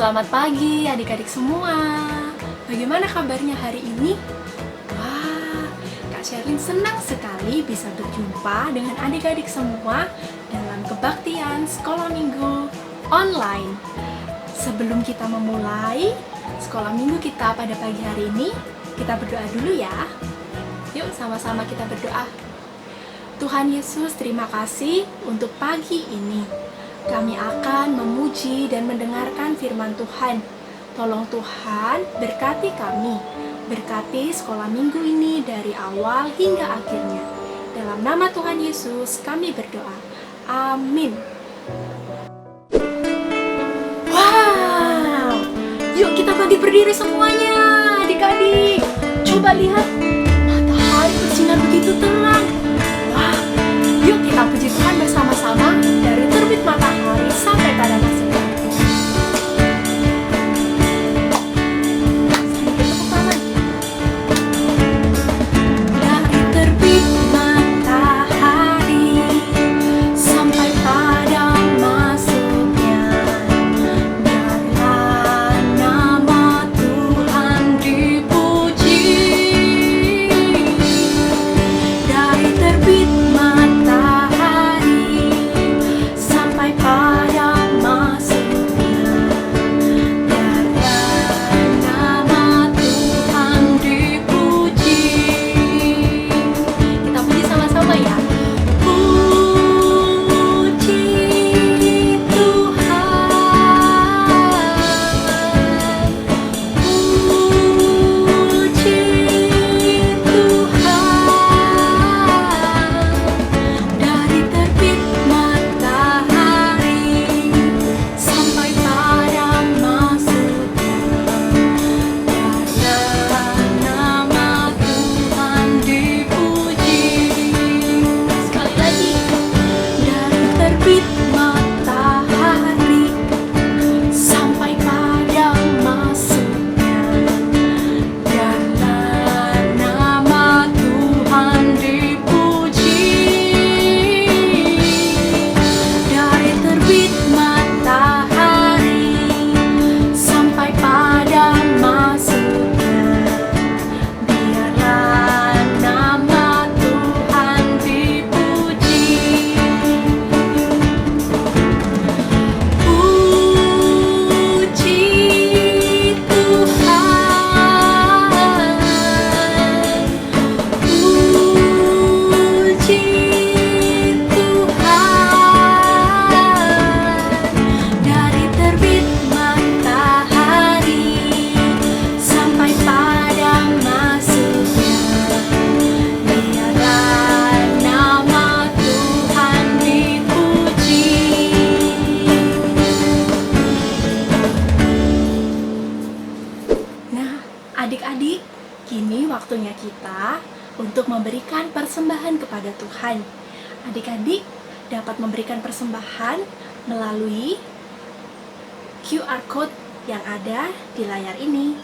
Selamat pagi adik-adik semua. Bagaimana kabarnya hari ini? Wah, Kak Sherlyn senang sekali bisa berjumpa dengan adik-adik semua dalam kebaktian sekolah minggu online. Sebelum kita memulai sekolah minggu kita pada pagi hari ini, kita berdoa dulu ya. Yuk sama-sama kita berdoa. Tuhan Yesus, terima kasih untuk pagi ini. Kami akan memuji dan mendengarkan firman Tuhan. Tolong Tuhan berkati kami, berkati sekolah minggu ini dari awal hingga akhirnya. Dalam nama Tuhan Yesus kami berdoa. Amin. Wow, yuk kita berdiri semuanya adik-adik. Coba lihat, matahari bersinar begitu terang. Wah, yuk kita puji Tuhan bersama-sama dari terbit matahari sampai pada nasib ganti. Sedikit tepuk tangan. Dari terbit matahari sampai pada masuknya, biarlah nama Tuhan dipuji. Dari terbit matahari sampai pada masuknya, biarlah nama Tuhan dipuji. Kita puji sama-sama ya. Puji Tuhan, puji Tuhan. Dari terbit matahari sampai pada masuknya, biarlah nama Tuhan dipuji. Sekali lagi. Dari terbit matahari sampai pada masuknya, biarlah nama Tuhan dipuji. Dari terbit matahari sampai pada masuknya, biarlah nama Tuhan dipuji. Puji Tuhan, puji Tuhan. Dari terbit matahari sampai pada masuknya, biarlah nama Tuhan dipuji. Nah, adik-adik, kini waktunya kita untuk memberikan persembahan kepada Tuhan. Adik-adik dapat memberikan persembahan melalui QR code yang ada di layar ini.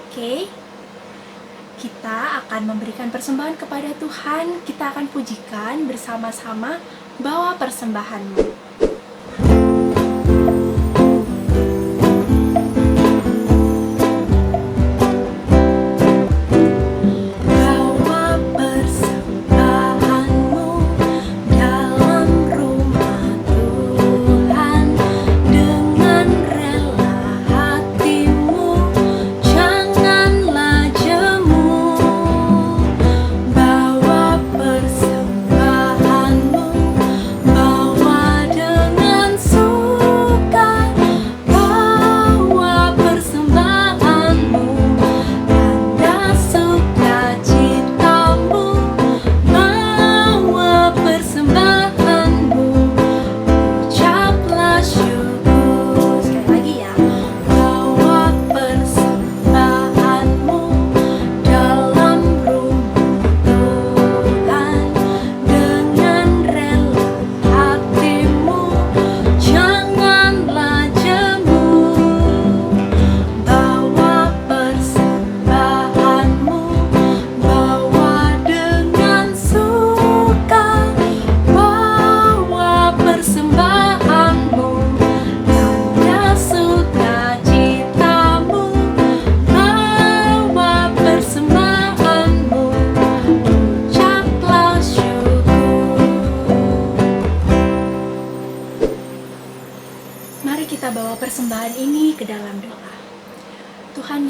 Oke, kita akan memberikan persembahan kepada Tuhan. Kita akan pujikan bersama-sama. Bawa persembahanmu. Bawa persembahanmu dalam rumah Tuhan dengan rela hatimu, janganlah jemu. Bawa persembahanmu, bawa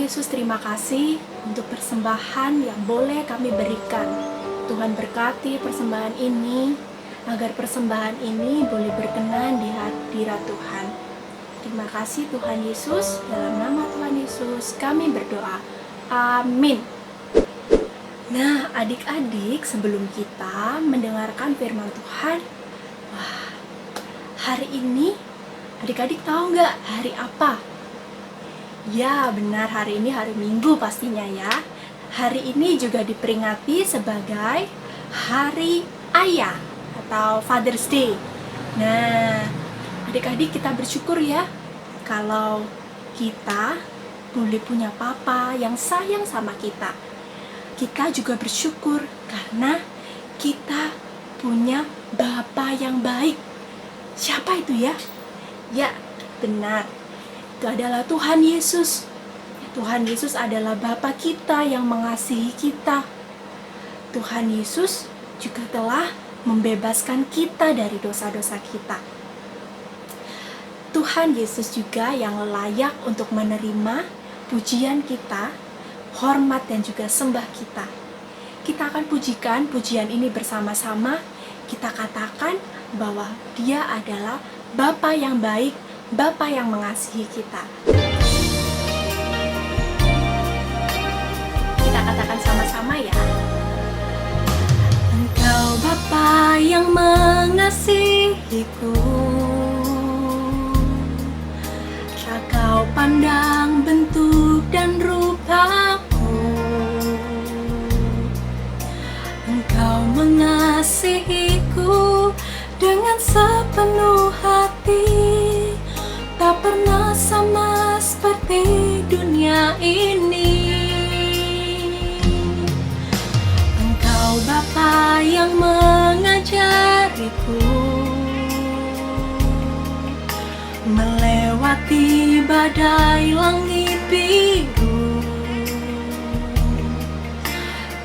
Yesus, terima kasih untuk persembahan yang boleh kami berikan. Tuhan berkati persembahan ini, agar persembahan ini boleh berkenan di hadirat Tuhan. Terima kasih Tuhan Yesus, dalam nama Tuhan Yesus kami berdoa. Amin. Nah, adik-adik, sebelum kita mendengarkan firman Tuhan, wah, hari ini adik-adik tahu nggak hari apa? Ya, benar, hari ini hari Minggu pastinya ya. Hari ini juga diperingati sebagai Hari Ayah atau Father's Day. Nah, adik-adik kita bersyukur ya kalau kita boleh punya papa yang sayang sama kita. Kita juga bersyukur karena kita punya bapa yang baik. Siapa itu ya? Ya, benar. Itu adalah Tuhan Yesus. Tuhan Yesus adalah Bapa kita yang mengasihi kita. Tuhan Yesus juga telah membebaskan kita dari dosa-dosa kita. Tuhan Yesus juga yang layak untuk menerima pujian kita, hormat dan juga sembah kita. Kita akan pujikan pujian ini bersama-sama. Kita katakan bahwa Dia adalah Bapa yang baik, Bapa yang mengasihi kita. Kita katakan sama-sama ya. Engkau Bapa yang mengasihiku, tak kau pandang bentuk dan rupaku. Engkau mengasihiku dengan sepenuh hati. Tak pernah sama seperti dunia ini. Engkau Bapa yang mengajariku melewati badai langit biru.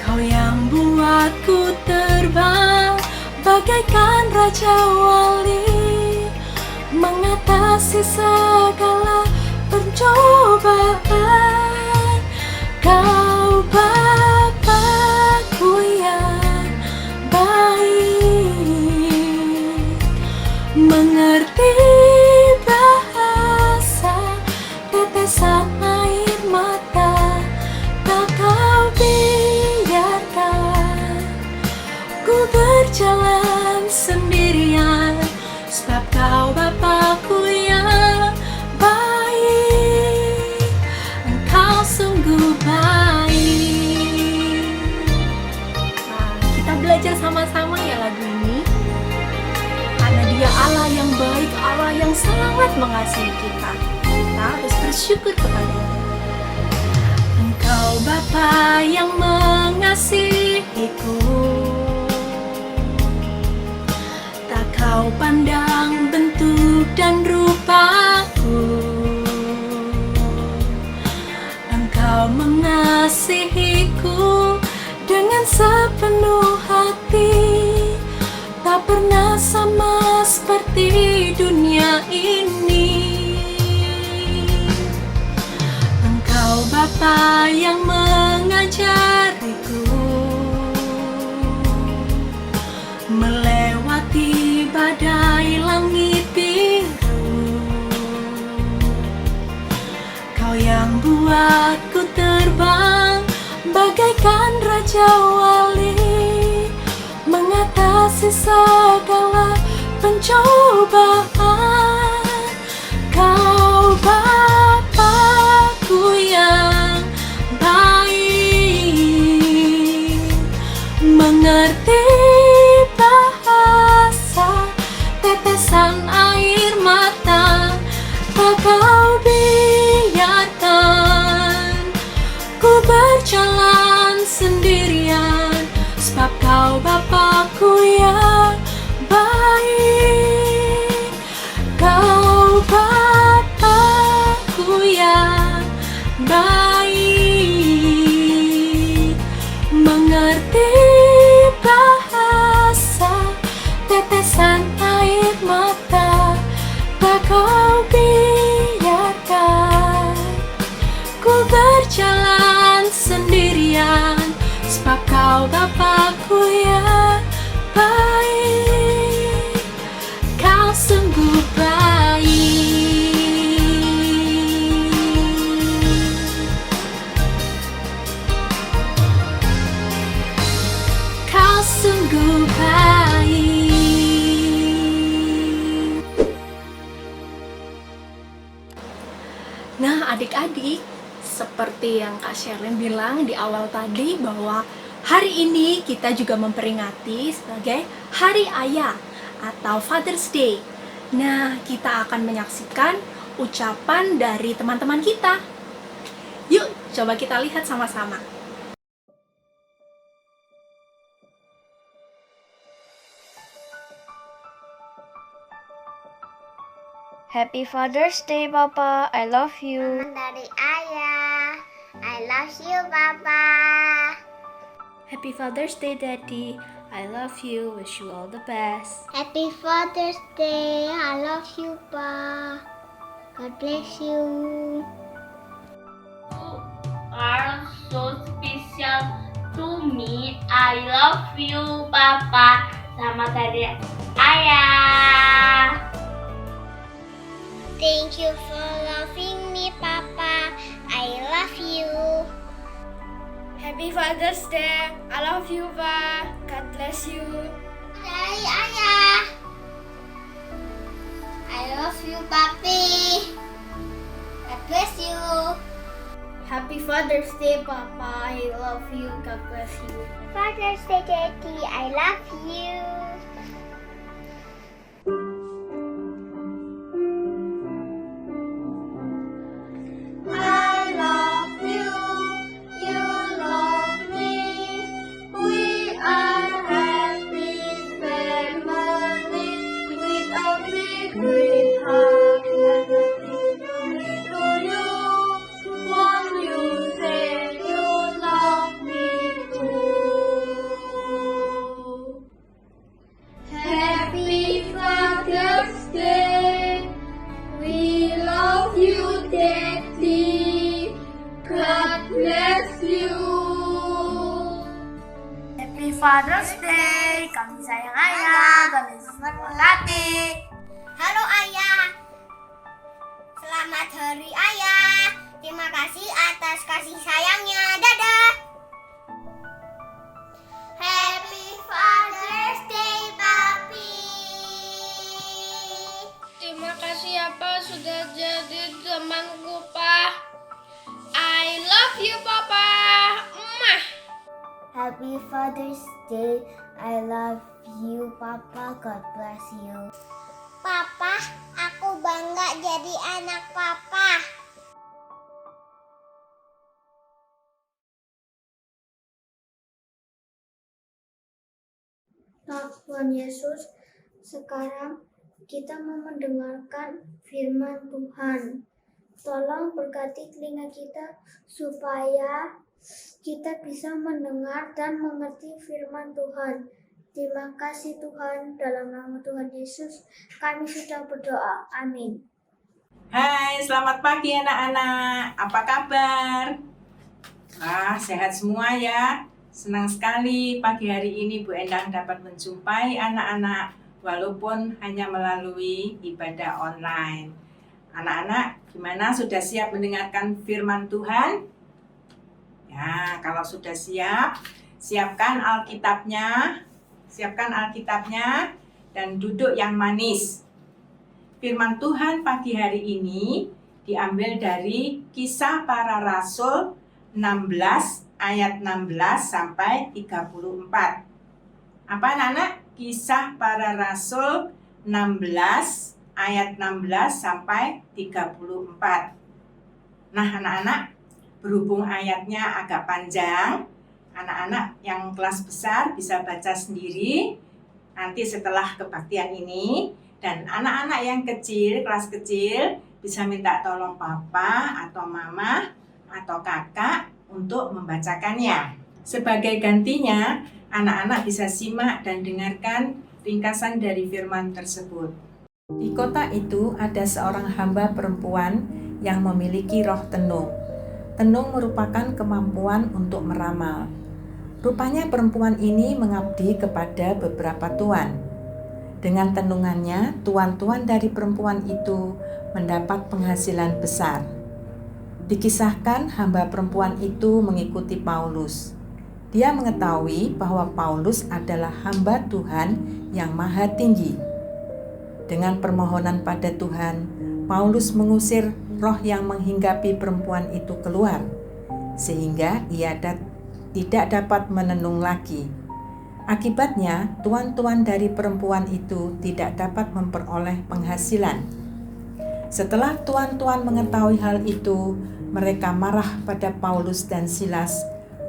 Kau yang buatku terbang bagaikan raja wali, mengatasi segala pencobaan. Kau Bapa-Ku yang baik, mengerti bahasa tetesan air mata. Tak kau biarkan ku berjalan sendirian, sebab kau Bapa-Ku yang baik. Engkau sungguh baik. Nah, kita belajar sama-sama ya lagu ini. Karena Dia Allah yang baik, Allah yang sangat mengasihi kita. Kita harus bersyukur kepada-Nya. Engkau Bapa yang mengasihiku, Kau pandang bentuk dan rupaku. Engkau mengasihiku dengan sepenuh hati. Tak pernah sama seperti dunia ini. Engkau Bapa yang mengajariku melewati badai langit biru. Kau yang buatku terbang bagaikan raja wali, mengatasi segala pencobaan. Kau Bapa-Ku yang baik, mengerti bahasa tetesan air mata. Tak kau biarkan ku berjalan sendirian, sebab kau Bapa-Ku yang baik. Kau Bapa-Ku yang baik, mengerti bahasa tetesan air mata. Tak kau biarkan ku berjalan Engkau Bapakku yang baik, Kau sungguh baik. Kau sungguh baik. Nah, adik-adik, seperti yang Kak Sherlyn bilang di awal tadi bahwa hari ini kita juga memperingati sebagai Hari Ayah atau Father's Day. Nah, kita akan menyaksikan ucapan dari teman-teman kita. Yuk, coba kita lihat sama-sama. Happy Father's Day, Papa. I love you. Dari Ayah, I love you, Papa. Happy Father's Day, Daddy. I love you. Wish you all the best. Happy Father's Day, I love you, Pa. God bless you. You are so special to me. I love you, Papa. Selamat Hari Ayah. Thank you for loving me, Papa. I love you. Happy Father's Day. I love you, Pa. God bless you. Dari Ayah, I love you, Papi. God bless you. Happy Father's Day, Papa. I love you. God bless you. Father's Day, Daddy, I love you. I love you, you love me. We are happy family with a big great heart and a victory to you. Won't you say you love me too? Happy Father's Day. We love you, Daddy. God bless you. Happy Father's Day. Kami sayang Ayah. Kami memberkati. Halo Ayah. Selamat Hari Ayah. Terima kasih atas kasih sayangnya. Dadah. Happy Father's Day, Papi. Terima kasih ya Pak sudah jadi temanku Pak. I love you Papa. Happy Father's Day. I love you, Papa. God bless you. Papa, aku bangga jadi anak Papa. Tuhan Yesus, sekarang kita mau mendengarkan firman Tuhan. Tolong berkati telinga kita supaya kita bisa mendengar dan mengerti firman Tuhan. Terima kasih Tuhan, dalam nama Tuhan Yesus kami sudah berdoa. Amin. Hai, selamat pagi anak-anak. Apa kabar? Wah, sehat semua ya. Senang sekali pagi hari ini Bu Endang dapat menjumpai anak-anak walaupun hanya melalui ibadah online. Anak-anak, gimana? Sudah siap mendengarkan firman Tuhan? Ya, kalau sudah siap, siapkan Alkitabnya. Siapkan Alkitabnya dan duduk yang manis. Firman Tuhan pagi hari ini diambil dari Kisah Para Rasul 16 ayat 16 sampai 34. Apa anak-anak? Kisah Para Rasul 16 ayat 16 sampai 34. Nah, anak-anak, berhubung ayatnya agak panjang, anak-anak yang kelas besar bisa baca sendiri nanti setelah kebaktian ini, dan anak-anak yang kecil, kelas kecil bisa minta tolong papa atau mama atau kakak untuk membacakannya. Sebagai gantinya, anak-anak bisa simak dan dengarkan ringkasan dari firman tersebut. Di kota itu ada seorang hamba perempuan yang memiliki roh tenung. Tenung merupakan kemampuan untuk meramal. Rupanya perempuan ini mengabdi kepada beberapa tuan. Dengan tenungannya, tuan-tuan dari perempuan itu mendapat penghasilan besar. Dikisahkan hamba perempuan itu mengikuti Paulus. Dia mengetahui bahwa Paulus adalah hamba Tuhan yang maha tinggi. Dengan permohonan pada Tuhan, Paulus mengusir roh yang menghinggapi perempuan itu keluar, sehingga ia tidak dapat menenung lagi. Akibatnya, tuan-tuan dari perempuan itu tidak dapat memperoleh penghasilan. Setelah tuan-tuan mengetahui hal itu, mereka marah pada Paulus dan Silas,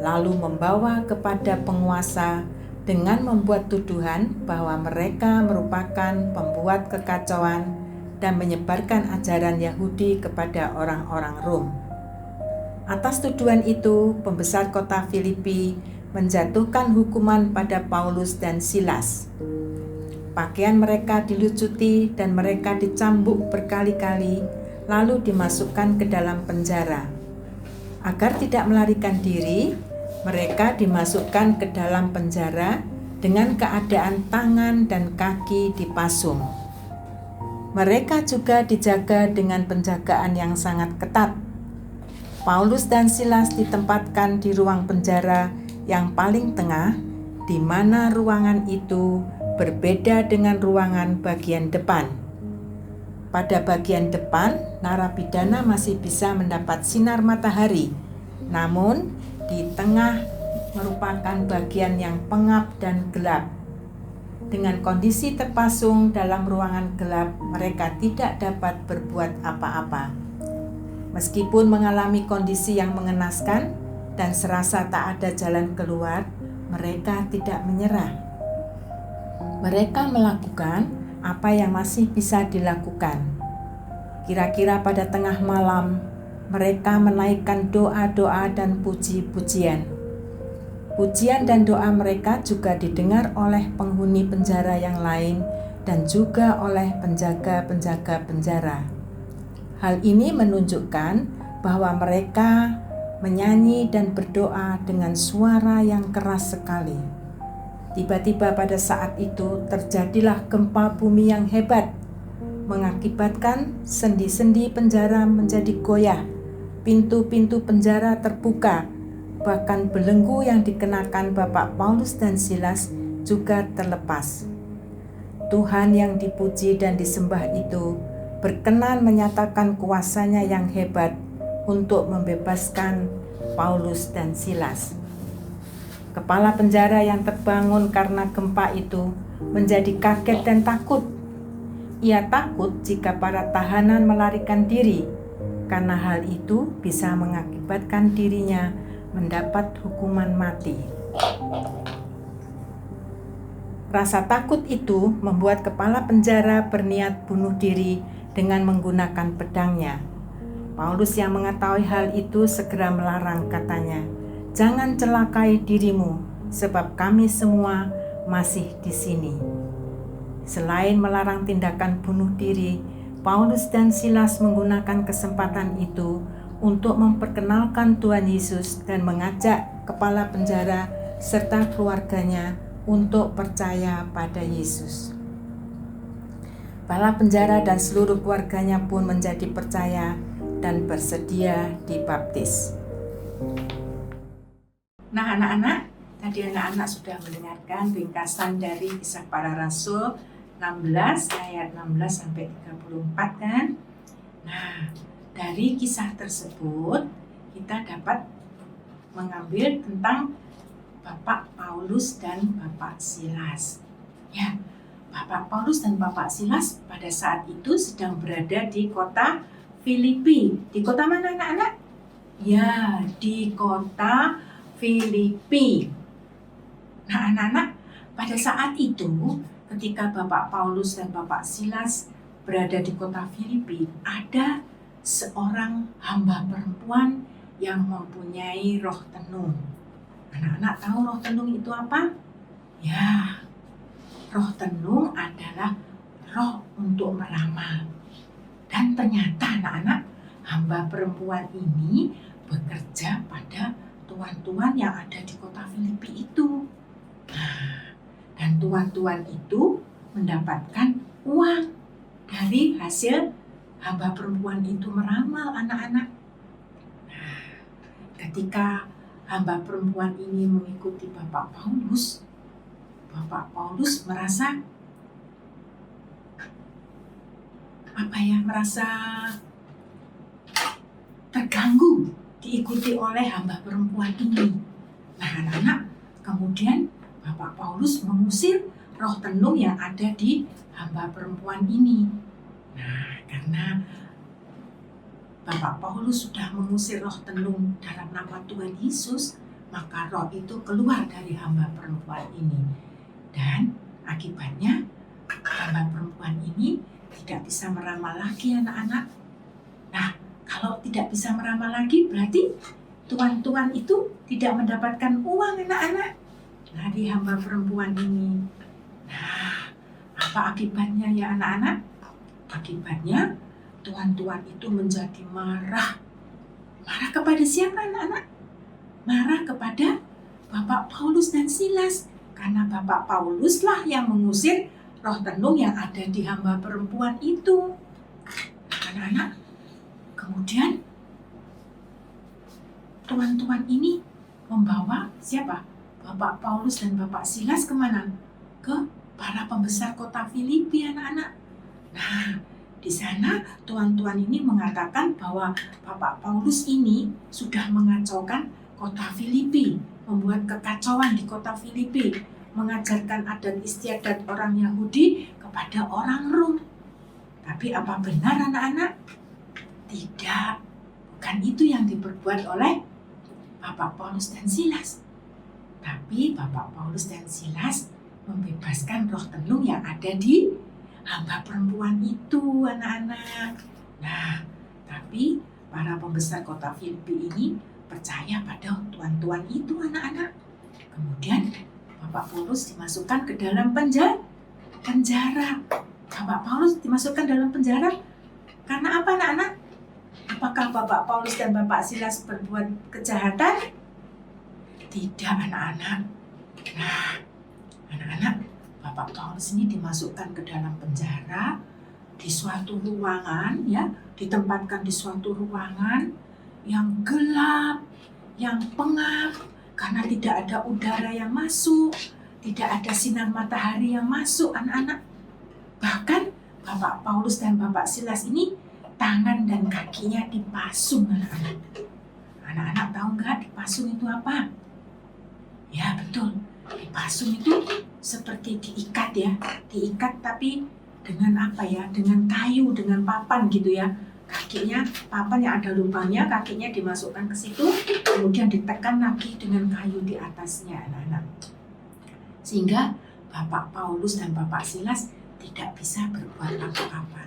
lalu membawa kepada penguasa dengan membuat tuduhan bahwa mereka merupakan pembuat kekacauan dan menyebarkan ajaran Yahudi kepada orang-orang Rom. Atas tuduhan itu, pembesar kota Filipi menjatuhkan hukuman pada Paulus dan Silas. Pakaian mereka dilucuti dan mereka dicambuk berkali-kali, lalu dimasukkan ke dalam penjara. Agar tidak melarikan diri, mereka dimasukkan ke dalam penjara dengan keadaan tangan dan kaki dipasung. Mereka juga dijaga dengan penjagaan yang sangat ketat. Paulus dan Silas ditempatkan di ruang penjara yang paling tengah, di mana ruangan itu berbeda dengan ruangan bagian depan. Pada bagian depan, narapidana masih bisa mendapat sinar matahari, namun di tengah merupakan bagian yang pengap dan gelap. Dengan kondisi terpasung dalam ruangan gelap, mereka tidak dapat berbuat apa-apa. Meskipun mengalami kondisi yang mengenaskan dan serasa tak ada jalan keluar, mereka tidak menyerah. Mereka melakukan apa yang masih bisa dilakukan. Kira-kira pada tengah malam, mereka menaikkan doa-doa dan puji-pujian. Pujian dan doa mereka juga didengar oleh penghuni penjara yang lain dan juga oleh penjaga-penjaga penjara. Hal ini menunjukkan bahwa mereka menyanyi dan berdoa dengan suara yang keras sekali. Tiba-tiba pada saat itu terjadilah gempa bumi yang hebat, mengakibatkan sendi-sendi penjara menjadi goyah, pintu-pintu penjara terbuka, bahkan belenggu yang dikenakan Bapak Paulus dan Silas juga terlepas. Tuhan yang dipuji dan disembah itu berkenan menyatakan kuasanya yang hebat untuk membebaskan Paulus dan Silas. Kepala penjara yang terbangun karena gempa itu menjadi kaget dan takut. Ia takut jika para tahanan melarikan diri, karena hal itu bisa mengakibatkan dirinya mendapat hukuman mati. Rasa takut itu membuat kepala penjara berniat bunuh diri dengan menggunakan pedangnya. Paulus yang mengetahui hal itu segera melarang, katanya, "Jangan celakai dirimu, sebab kami semua masih di sini." Selain melarang tindakan bunuh diri, Paulus dan Silas menggunakan kesempatan itu untuk memperkenalkan Tuhan Yesus dan mengajak kepala penjara serta keluarganya untuk percaya pada Yesus. Kepala penjara dan seluruh keluarganya pun menjadi percaya dan bersedia dibaptis. Nah anak-anak, tadi anak-anak sudah mendengarkan ringkasan dari Kisah Para Rasul 16 ayat 16 sampai 34 kan? Nah, dari kisah tersebut kita dapat mengambil tentang Bapak Paulus dan Bapak Silas. Ya, Bapak Paulus dan Bapak Silas pada saat itu sedang berada di kota Filipi. Di kota mana anak-anak? Ya, di kota Filipi. Nah anak-anak, pada saat itu ketika Bapak Paulus dan Bapak Silas berada di kota Filipi, ada seorang hamba perempuan yang mempunyai roh tenung. Anak-anak tahu roh tenung itu apa? Ya, roh tenung adalah roh untuk meramal. Dan ternyata anak-anak, hamba perempuan ini bekerja pada tuan-tuan yang ada di kota Filipi itu. Nah, dan tuan-tuan itu mendapatkan uang dari hasil hamba perempuan itu meramal anak-anak. Nah, ketika hamba perempuan ini mengikuti Bapak Paulus merasa merasa terganggu diikuti oleh hamba perempuan ini. Nah, anak-anak, kemudian Bapak Paulus mengusir roh tenung yang ada di hamba perempuan ini. Nah, karena Bapak Paulus sudah mengusir roh tenung dalam nama Tuhan Yesus, maka roh itu keluar dari hamba perempuan ini. Dan akibatnya hamba perempuan ini tidak bisa meramal lagi, anak-anak. Nah, kalau tidak bisa meramal lagi, berarti tuan-tuan itu tidak mendapatkan uang, anak-anak, dari hamba perempuan ini. Nah, apa akibatnya ya anak-anak? Akibatnya tuan-tuan itu menjadi marah. Marah kepada siapa, anak-anak? Marah kepada Bapak Paulus dan Silas. Karena Bapak Pauluslah yang mengusir roh tenung yang ada di hamba perempuan itu. Anak-anak, kemudian tuan-tuan ini membawa siapa? Bapak Paulus dan Bapak Silas kemana? Ke para pembesar kota Filipi, anak-anak. Nah, di sana tuan-tuan ini mengatakan bahwa Bapak Paulus ini sudah mengacaukan kota Filipi, membuat kekacauan di kota Filipi, mengajarkan adat istiadat orang Yahudi kepada orang Rom. Tapi apa benar, anak-anak? Tidak, bukan itu yang diperbuat oleh Bapak Paulus dan Silas. Tapi Bapak Paulus dan Silas membebaskan roh tenung yang ada di hamba perempuan itu, anak-anak. Nah, tapi para pembesar kota Filipi ini percaya pada tuan-tuan itu, anak-anak. Kemudian Bapak Paulus dimasukkan ke dalam penjara. Bapak Paulus dimasukkan dalam penjara karena apa, anak-anak? Apakah Bapak Paulus dan Bapak Silas berbuat kejahatan? Tidak, anak-anak. Nah, anak-anak, Bapak Paulus ini dimasukkan ke dalam penjara di suatu ruangan, ya, ditempatkan di suatu ruangan yang gelap, yang pengap, karena tidak ada udara yang masuk, tidak ada sinar matahari yang masuk, anak-anak. Bahkan Bapak Paulus dan Bapak Silas ini tangan dan kakinya dipasung, anak-anak. Anak-anak tahu nggak dipasung itu apa? Ya, betul. Dipasung itu seperti diikat, ya. Diikat tapi dengan apa ya? Dengan kayu, dengan papan gitu ya. Kakinya, papan yang ada lubangnya, kakinya dimasukkan ke situ, kemudian ditekan lagi dengan kayu di atasnya, anak-anak. Sehingga Bapak Paulus dan Bapak Silas tidak bisa berbuat apa-apa.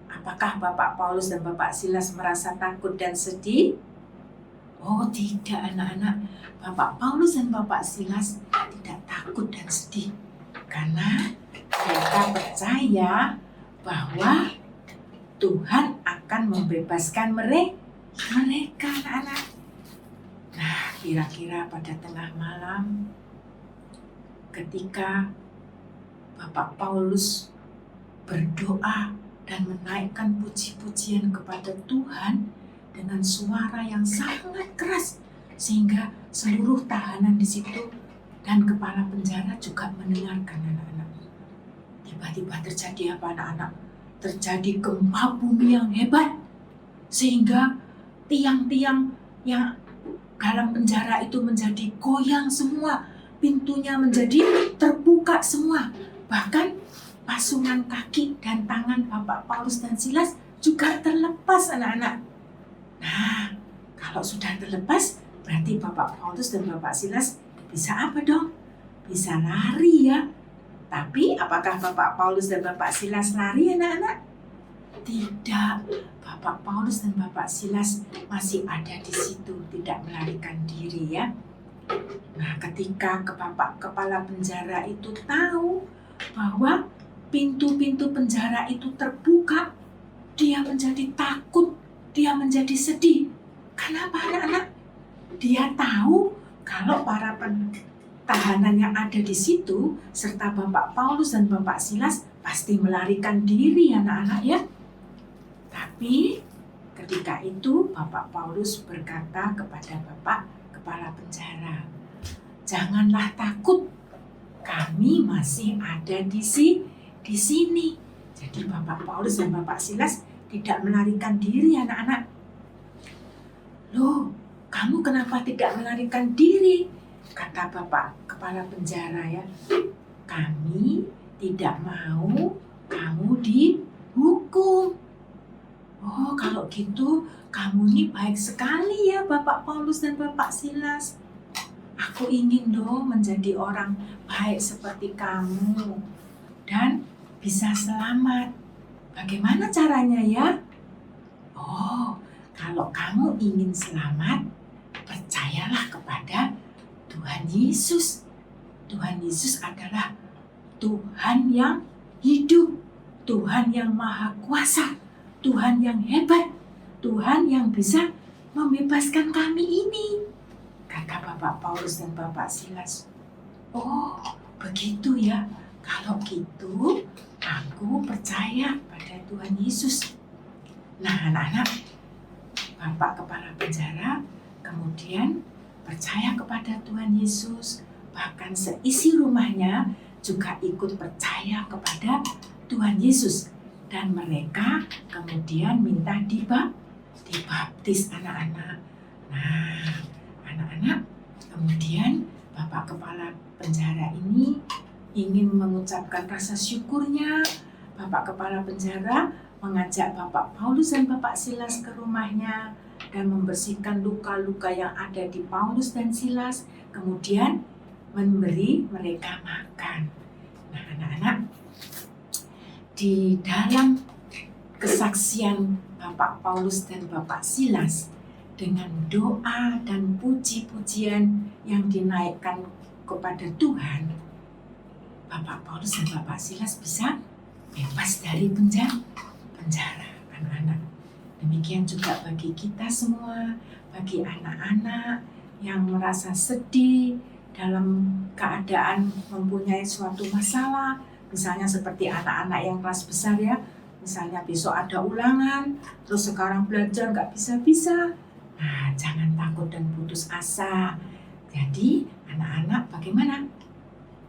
Apakah Bapak Paulus dan Bapak Silas merasa takut dan sedih? Oh tidak, anak-anak. Bapak Paulus dan Bapak Silas tidak takut dan sedih. Karena mereka percaya bahwa Tuhan akan membebaskan mereka, anak-anak. Nah, kira-kira pada tengah malam, ketika Bapak Paulus berdoa dan menaikkan puji-pujian kepada Tuhan dengan suara yang sangat keras, sehingga seluruh tahanan di situ dan kepala penjara juga mendengarkan, anak-anak. Tiba-tiba terjadi apa, anak-anak? Terjadi gempa bumi yang hebat, sehingga tiang-tiang yang dalam penjara itu menjadi goyang semua, pintunya menjadi terbuka semua, bahkan pasungan kaki dan tangan Bapak Paulus dan Silas juga terlepas, anak-anak. Nah, kalau sudah terlepas, berarti Bapak Paulus dan Bapak Silas bisa apa dong? Bisa lari, ya. Tapi apakah Bapak Paulus dan Bapak Silas lari, anak-anak? Tidak. Bapak Paulus dan Bapak Silas masih ada di situ, tidak melarikan diri, ya. Nah, ketika kepala penjara itu tahu bahwa pintu-pintu penjara itu terbuka, dia menjadi takut, dia menjadi sedih. Kenapa, anak-anak? dia tahu kalau para tahanan yang ada di situ serta Bapak Paulus dan Bapak Silas pasti melarikan diri anak-anak ya. Tapi ketika itu Bapak Paulus berkata kepada Bapak Kepala Penjara, "Janganlah takut, kami masih ada di sini." Jadi Bapak Paulus dan Bapak Silas tidak melarikan diri anak-anak. "Loh, kamu kenapa tidak melarikan diri?" kata Bapak Kepala Penjara ya. "Kami tidak mau kamu dihukum." "Oh, kalau gitu kamu ini baik sekali ya Bapak Paulus dan Bapak Silas. Aku ingin dong menjadi orang baik seperti kamu dan bisa selamat. Bagaimana caranya ya?" "Oh, kalau kamu ingin selamat, percayalah kepada Tuhan Yesus. Tuhan Yesus adalah Tuhan yang hidup, Tuhan yang maha kuasa, Tuhan yang hebat, Tuhan yang bisa membebaskan kami ini," kata Bapak Paulus dan Bapak Silas. "Oh, begitu ya. Kalau gitu, aku percaya pada Tuhan Yesus." Nah, anak-anak, Bapak Kepala Penjara kemudian percaya kepada Tuhan Yesus. Bahkan seisi rumahnya juga ikut percaya kepada Tuhan Yesus. Dan mereka kemudian minta dibaptis anak-anak. Nah, anak-anak, kemudian Bapak Kepala Penjara ini ingin mengucapkan rasa syukurnya. Bapak Kepala Penjara mengajak Bapak Paulus dan Bapak Silas ke rumahnya dan membersihkan luka-luka yang ada di Paulus dan Silas, kemudian memberi mereka makan. Nah, anak-anak, di dalam kesaksian Bapak Paulus dan Bapak Silas dengan doa dan puji-pujian yang dinaikkan kepada Tuhan, Bapak Paulus dan Bapak Silas bisa bebas dari penjara, anak-anak. Demikian juga bagi kita semua, bagi anak-anak yang merasa sedih dalam keadaan mempunyai suatu masalah, misalnya seperti anak-anak yang kelas besar ya, misalnya besok ada ulangan, terus sekarang belajar nggak bisa-bisa. Nah, jangan takut dan putus asa. Jadi, anak-anak bagaimana?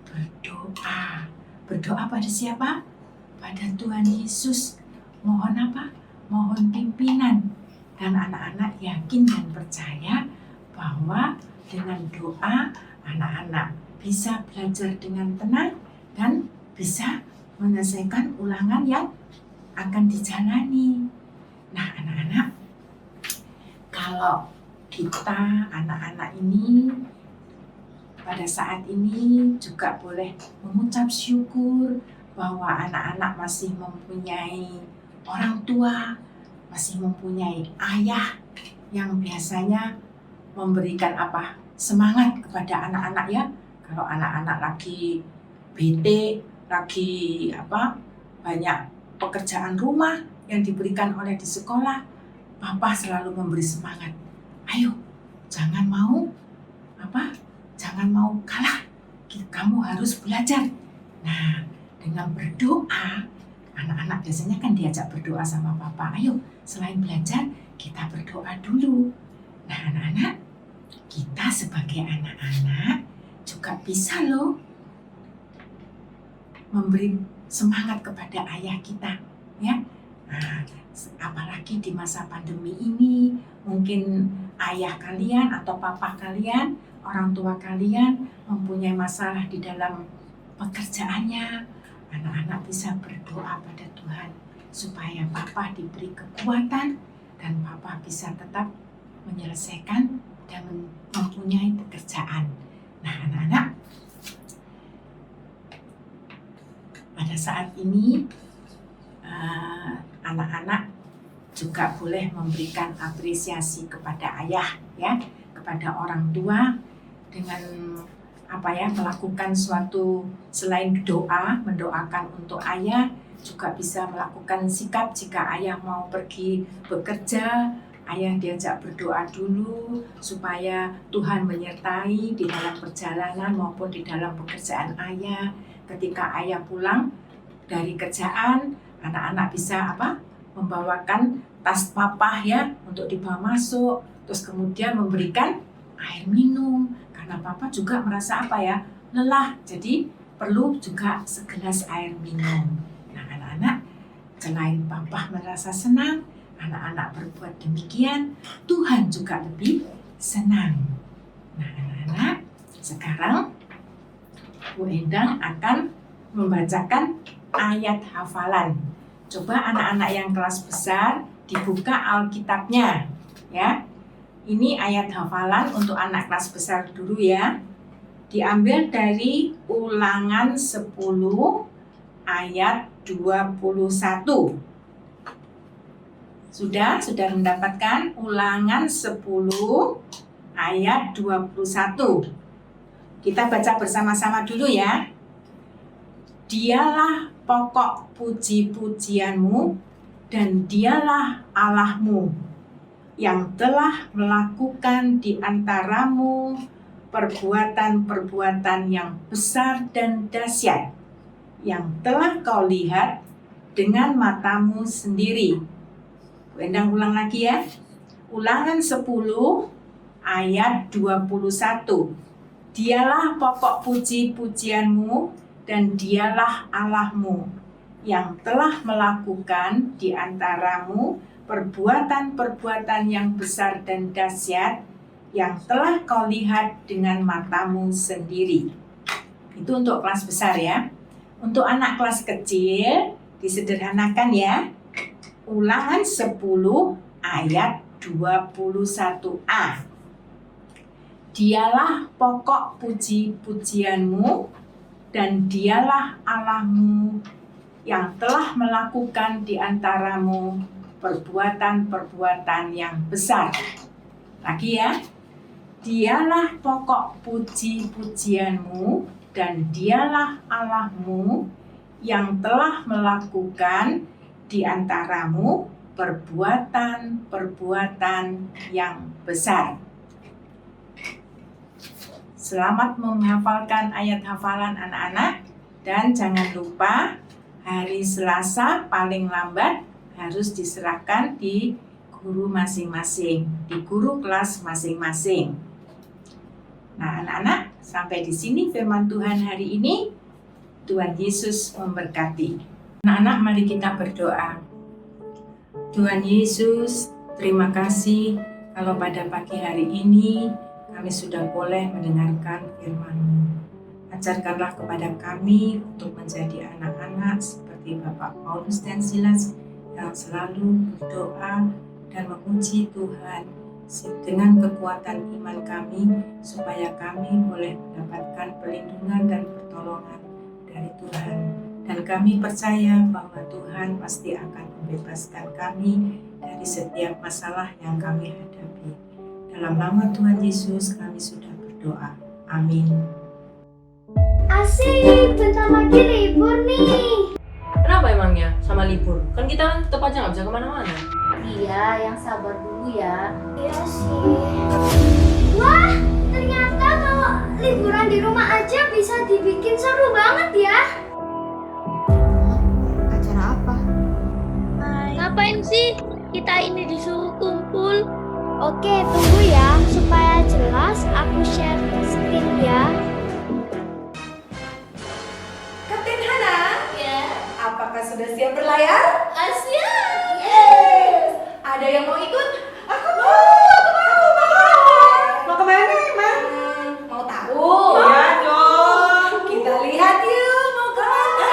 Berdoa. Berdoa pada siapa? Pada Tuhan Yesus. Mohon apa? Mohon pimpinan. Dan anak-anak yakin dan percaya bahwa dengan doa, anak-anak bisa belajar dengan tenang dan bisa menyelesaikan ulangan yang akan dijalani. Nah, anak-anak, kalau kita anak-anak ini pada saat ini juga boleh mengucap syukur bahwa anak-anak masih mempunyai orang tua, masih mempunyai ayah yang biasanya memberikan apa? Semangat kepada anak-anak ya. Kalau anak-anak lagi bete, lagi banyak pekerjaan rumah yang diberikan oleh di sekolah, Papa selalu memberi semangat. Ayo, jangan mau kalah. Kamu harus belajar. Nah, dengan berdoa, anak-anak biasanya kan diajak berdoa sama Papa. Ayo, selain belajar, kita berdoa dulu. Nah, anak-anak, kita sebagai anak-anak juga bisa loh memberi semangat kepada ayah kita, ya. Nah, apalagi di masa pandemi ini, mungkin ayah kalian atau papa kalian, orang tua kalian mempunyai masalah di dalam pekerjaannya. Anak-anak bisa berdoa pada Tuhan supaya papa diberi kekuatan dan papa bisa tetap menyelesaikan dan mempunyai pekerjaan. Nah, anak-anak, pada saat ini anak-anak juga boleh memberikan apresiasi kepada ayah, ya, kepada orang tua dengan melakukan suatu selain doa, mendoakan untuk ayah, juga bisa melakukan sikap jika ayah mau pergi bekerja ayah diajak berdoa dulu supaya Tuhan menyertai di dalam perjalanan maupun di dalam pekerjaan ayah. Ketika ayah pulang dari kerjaan, anak-anak bisa membawakan tas papa ya untuk dibawa masuk, terus kemudian memberikan air minum karena papa juga merasa lelah, jadi perlu juga segelas air minum. Nah, anak-anak, selain papa merasa senang, anak-anak berbuat demikian, Tuhan juga lebih senang. Nah, anak-anak, sekarang Bu Endang akan membacakan ayat hafalan. Coba anak-anak yang kelas besar dibuka Alkitabnya ya. Ini ayat hafalan untuk anak kelas besar dulu ya. Diambil dari Ulangan 10 ayat 21. Sudah mendapatkan Ulangan 10 ayat 21. Kita baca bersama-sama dulu ya. Dialah pokok puji-pujianmu dan dialah Allahmu yang telah melakukan di antaramu perbuatan-perbuatan yang besar dan dahsyat yang telah kau lihat dengan matamu sendiri. Bu Endang ulang lagi ya. Ulangan 10 ayat 21. Dialah pokok puji-pujianmu dan dialah Allahmu yang telah melakukan di antaramu perbuatan-perbuatan yang besar dan dahsyat yang telah kau lihat dengan matamu sendiri. Itu untuk kelas besar ya. Untuk anak kelas kecil disederhanakan ya. Ulangan 10 ayat 21a. Dialah pokok puji-pujianmu dan dialah Allahmu yang telah melakukan di antaramu perbuatan-perbuatan yang besar. Lagi ya. Dialah pokok puji-pujianmu dan dialah Allahmu yang telah melakukan di antaramu perbuatan-perbuatan yang besar. Selamat menghafalkan ayat hafalan anak-anak dan jangan lupa hari Selasa paling lambat harus diserahkan di guru masing-masing, di guru kelas masing-masing. Nah, anak-anak, sampai di sini firman Tuhan hari ini. Tuhan Yesus memberkati. Anak-anak, mari kita berdoa. Tuhan Yesus, terima kasih kalau pada pagi hari ini kami sudah boleh mendengarkan firman-Mu. Ajarkanlah kepada kami untuk menjadi anak-anak seperti Bapak Paulus dan Silas yang selalu berdoa dan memuji Tuhan dengan kekuatan iman kami supaya kami boleh mendapatkan perlindungan dan pertolongan dari Tuhan. Dan kami percaya bahwa Tuhan pasti akan membebaskan kami dari setiap masalah yang kami hadapi. Dalam nama Tuhan Yesus kami sudah berdoa. Amin. Asik, bentar lagi libur nih. Kenapa emangnya sama libur? Kan kita tetap aja nggak bisa kemana-mana. Iya, yang sabar dulu ya. Iya sih. Wah, ternyata kalau liburan di rumah aja bisa dibikin seru banget ya. Acara apa? Ngapain sih kita ini disuruh kumpul? Oke, tunggu ya. Supaya jelas, aku share screen ya. Kapten Hana, Ya, apakah sudah siap berlayar? Asia. Yes. Ada yang mau ikut? Aku mau. Mau kemana emang? Mau tahu? Ya dong. Kita lihat yuk mau kemana.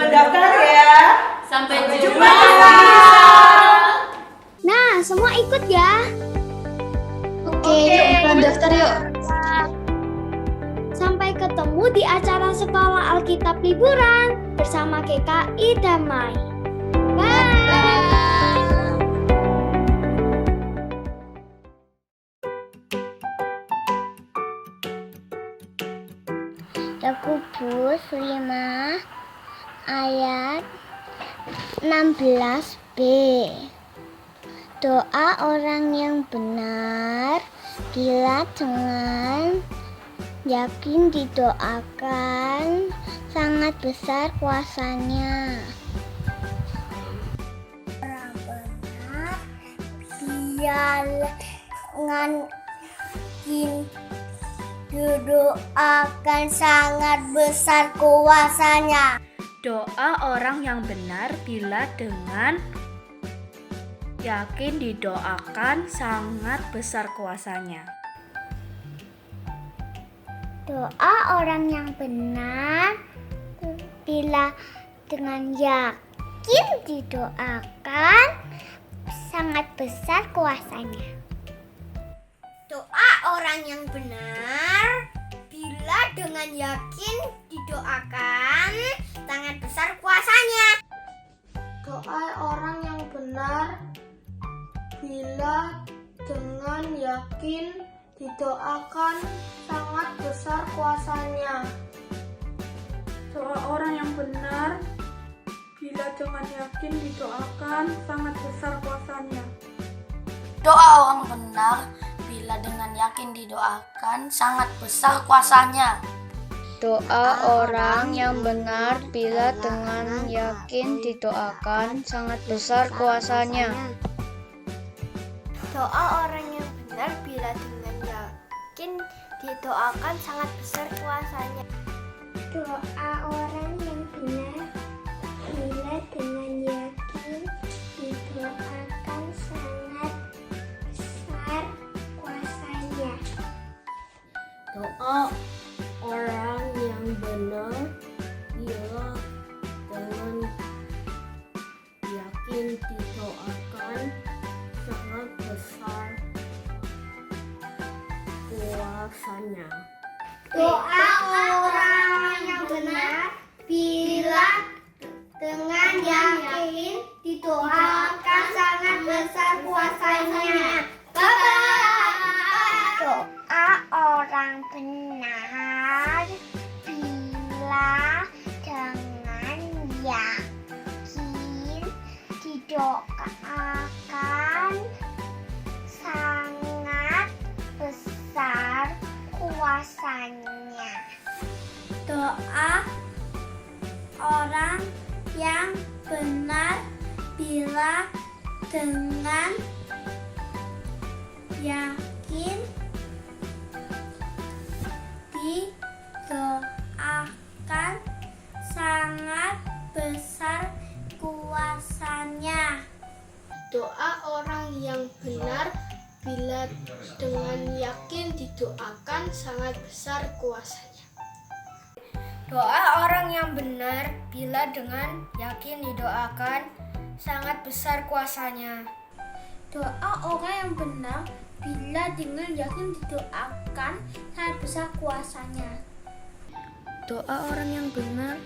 daftar ya. Sampai Jumpa. Nah, semua ikut ya. Oke, yuk daftar yuk. Sampai ketemu di acara Sekolah Alkitab Liburan bersama GKI Damai. Bye. Yakobus 5 ayat 16b. Doa orang yang benar bila dengan yakin didoakan sangat besar kuasanya. Orang benar bila dengan yakin didoakan sangat besar kuasanya. Doa orang yang benar bila dengan yakin didoakan sangat besar kuasanya. Doa orang yang benar bila dengan yakin didoakan sangat besar kuasanya. Doa orang yang benar bila dengan yakin didoakan sangat besar kuasanya. Doa orang yang benar bila dengan yakin didoakan sangat besar kuasanya. Doa orang yang benar bila dengan yakin didoakan sangat besar kuasanya. Doa orang benar bila dengan yakin didoakan sangat besar kuasanya. Doa orang yang benar bila dengan yakin didoakan sangat besar kuasanya. Doa orang yang benar bila dengan yakin didoakan sangat besar kuasanya. Doa orang yang benar bila dengan yakin didoakan sangat besar kuasanya. Doa orang yang benar bila dengan yakin didoakan sangat besar kuasanya. Doa orang yang benar bila dengan yakin didoakan sangat besar kuasanya. Doa orang benar bila dengan yakin didoakan sangat besar kuasanya. Doa orang yang benar bila dengan yakin didoakan sangat besar kuasanya. Doa orang yang benar bila dengan yakin didoakan sangat besar kuasanya. Doa orang yang benar bila dengan yakin didoakan sangat besar kuasanya. Doa orang yang benar bila dengan yakin didoakan sangat besar kuasanya. Doa orang yang benar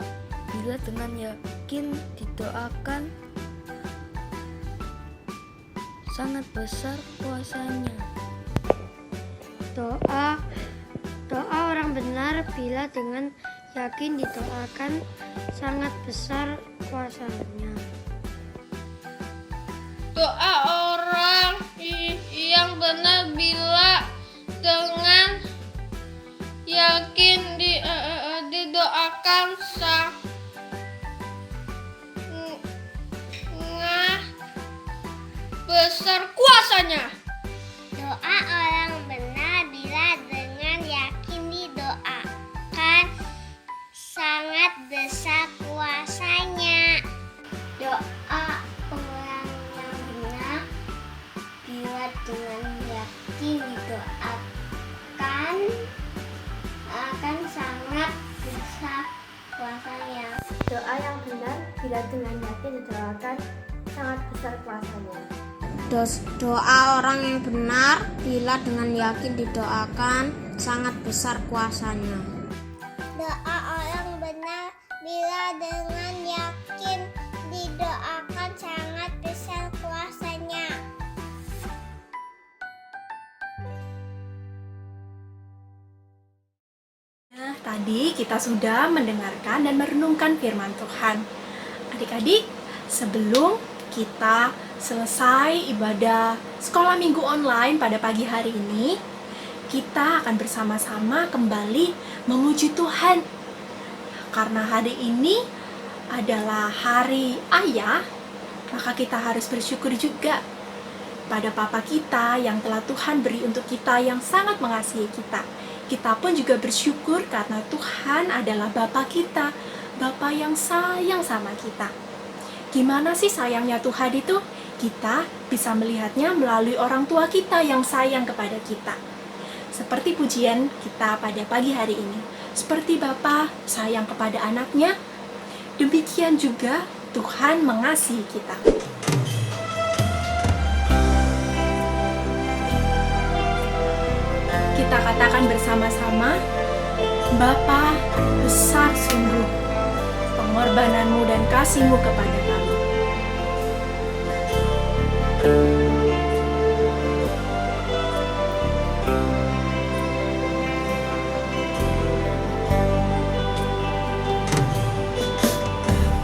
bila dengan yakin didoakan sangat besar kuasanya. Doa orang benar bila dengan yakin didoakan sangat besar kuasanya. Doa orang yang benar bila dengan yakin didoakan sangat besar kuasanya. Doa orang benar bila dengan yakin didoakan sangat besar kuasanya. Doa orang yang benar bila dengan yakin didoakan akan sangat besar kuasanya. bila dengan yakin didoakan sangat besar kuasanya. Doa orang yang benar bila dengan yakin didoakan sangat besar kuasanya. Doa orang benar bila dengan yakin didoakan sangat besar kuasanya. Nah, tadi kita sudah mendengarkan dan merenungkan firman Tuhan. Adik-adik, sebelum kita selesai ibadah sekolah minggu online pada pagi hari ini, kita akan bersama-sama kembali memuji Tuhan. Karena hari ini adalah hari ayah, maka kita harus bersyukur juga pada Papa kita yang telah Tuhan beri untuk kita, yang sangat mengasihi kita. Kita pun juga bersyukur karena Tuhan adalah Bapa kita, Bapa yang sayang sama kita. Gimana sih sayangnya Tuhan itu? Kita bisa melihatnya melalui orang tua kita yang sayang kepada kita. Seperti pujian kita pada pagi hari ini. Seperti Bapa sayang kepada anaknya, demikian juga Tuhan mengasihi kita. Kita katakan bersama-sama, Bapa, besar sungguh pengorbananmu dan kasihmu kepada kami.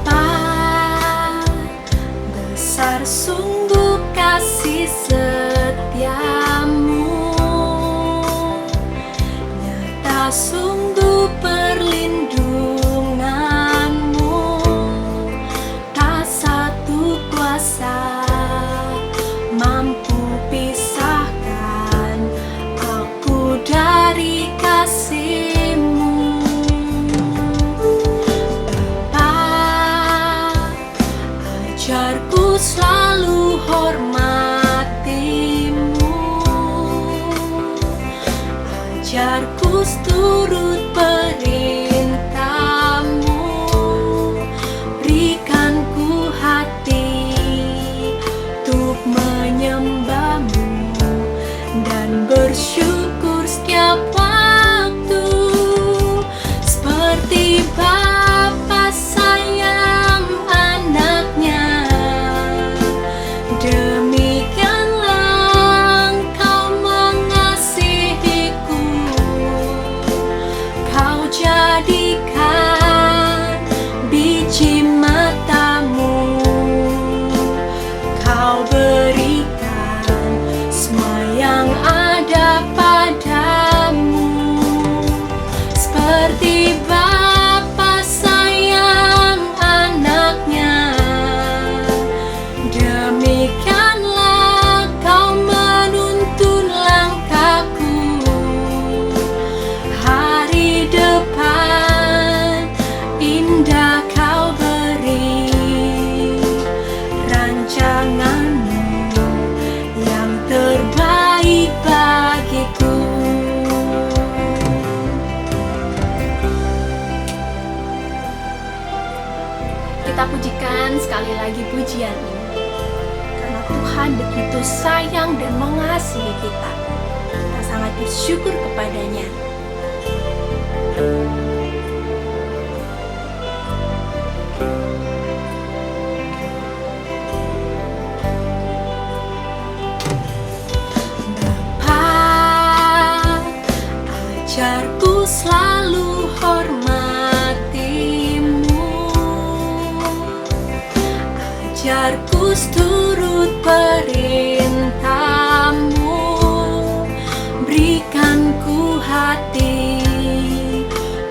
Bapa, besar sungguh kasih setiamu, nyata sungguh perlindunganmu, tak satu kuasa mampu pisahkan aku dari kasih-Mu. Bapa, ajarku selalu hormati-Mu, ajarku turut perintah-Mu, berikan ku hati untuk menyembah-Mu dan bersyukur setiap waktu, seperti Bapa sayang anaknya, demikianlah Engkau mengasihiku. Kau jadikan biji mata-Mu, Kau berikan semua yang ada padamu, seperti Bapa sayang anaknya, demikianlah Kau menuntun langkahku. Hari depan indah Kau beri, rancangan-Mu yang terbaik bagiku. Kita pujikan sekali lagi pujian ini, karena Tuhan begitu sayang dan mengasihi kita. Kita sangat bersyukur kepadanya. Bapa, ajarku selalu hormati-Mu, ajarku turut perintah-Mu, berikan ku hati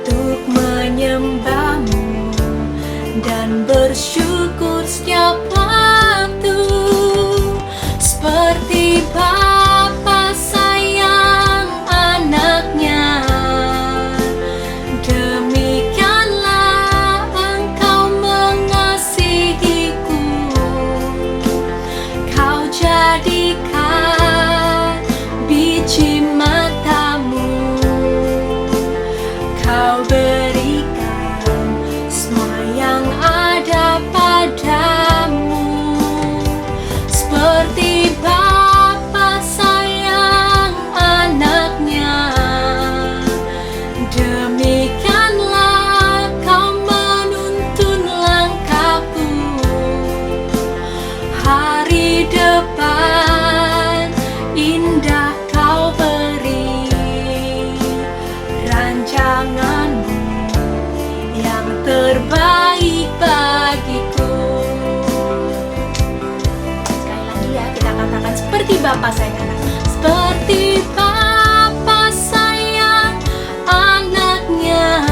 untuk menyembah-Mu dan bersyukur setiap waktu, seperti Bapa sayang anaknya, demikianlah Engkau mengasihiku. Kau jadikan biji mata-Mu, Kau berikan semua yang ada padamu. Bapa sayang anak. Seperti Bapa sayang anaknya,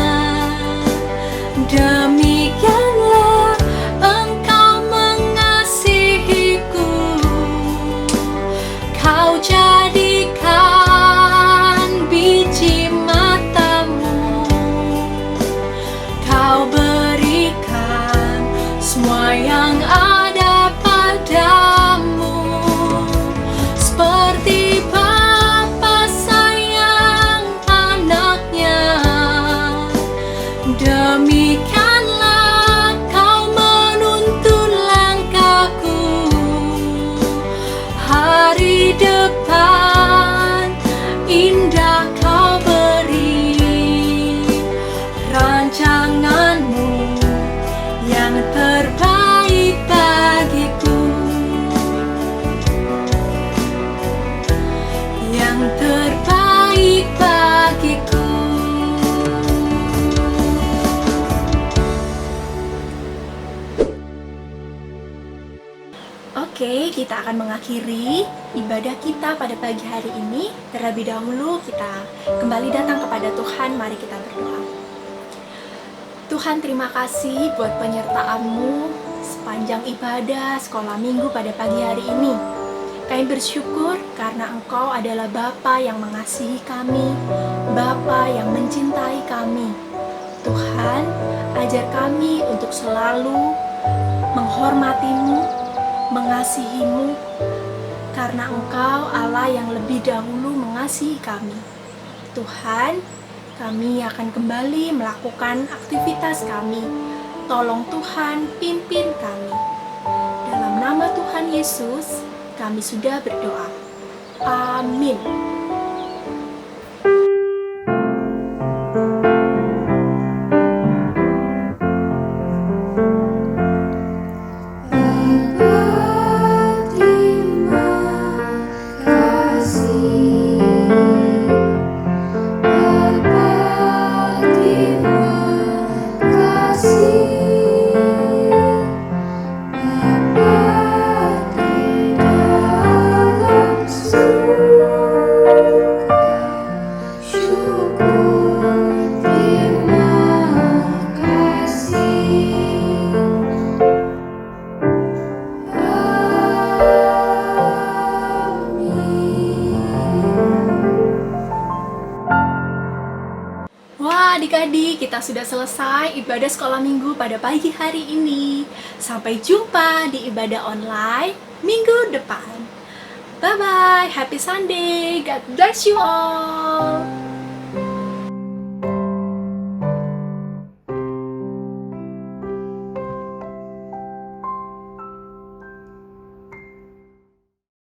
demikianlah Engkau mengasihiku. Kau jadikan biji matamu, Kau berikan semua yang ada padamu. Seperti Bapa sayang anaknya, demikianlah Kau menuntun langkahku. Hari depan indah Kau beri, rancanganmu yang terbaik bagiku, yang terbaik bagiku. Oke, kita akan mengakhiri ibadah kita pada pagi hari ini. Terlebih dahulu kita kembali datang kepada Tuhan, mari kita berdoa. Tuhan, terima kasih buat penyertaan-Mu sepanjang ibadah sekolah minggu pada pagi hari ini. Kami bersyukur karena Engkau adalah Bapa yang mengasihi kami, Bapa yang mencintai kami. Tuhan, ajar kami untuk selalu menghormati-Mu, mengasihi-Mu, karena Engkau Allah yang lebih dahulu mengasihi kami. Tuhan, kami akan kembali melakukan aktivitas kami. Tolong Tuhan pimpin kami. Dalam nama Tuhan Yesus, kami sudah berdoa. Amin. Adik-adik, kita sudah selesai ibadah sekolah minggu pada pagi hari ini. Sampai jumpa di ibadah online minggu depan. Bye-bye, happy Sunday, God bless you all.